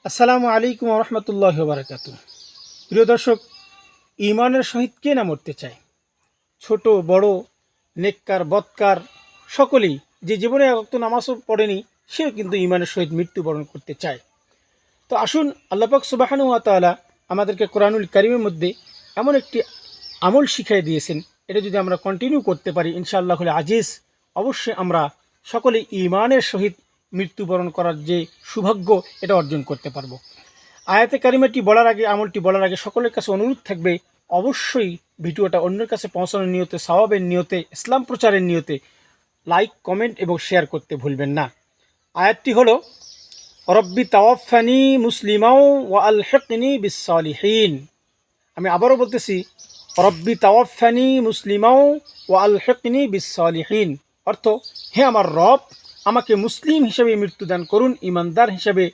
আসসালামু আলাইকুম রহমতুল্লাহ বারাকাতু। প্রিয় দর্শক, ইমানের সহিত কে না মরতে চায়? ছোট বড়, নেককার বদকার সকলেই, যে জীবনে এক ওয়াক্ত নামাজও পড়েনি সেও কিন্তু ইমানের সহিত মৃত্যুবরণ করতে চায়। তো আসুন, আল্লাহ পাক সুবহানাহু ওয়া তাআলা আমাদেরকে কোরআনুল কারীমের মধ্যে এমন একটি আমল শিখিয়ে দিয়েছেন, এটা যদি আমরা কন্টিনিউ করতে পারি ইনশাআল্লাহুল আজিজ, অবশ্যই আমরা সকলে ইমানের সহিত মৃত্যুবরণ করার যে সৌভাগ্য, এটা অর্জন করতে পারবো। আয়াতে কারিমাটি বলার আগে, আমলটি বলার আগে সকলের কাছে অনুরোধ থাকবে, অবশ্যই ভিডিওটা অন্যের কাছে পৌঁছানোর নিয়তে, সওয়াবের নিয়তে, ইসলাম প্রচারের নিয়তে লাইক, কমেন্ট এবং শেয়ার করতে ভুলবেন না। আয়াতটি হলো, রব্বি তাওয়াফানি মুসলিমাও ওয়া আলহিকনি বিসসালিহিন। আমি আবারও বলতেছি, রব্বি তাওয়াফানি মুসলিমাও ওয়া আলহিকনি বিসসালিহিন। অর্থ, হে আমার রব, আমাকে মুসলিম হিসেবে মৃত্যুদান করুন, ইমানদার হিসেবে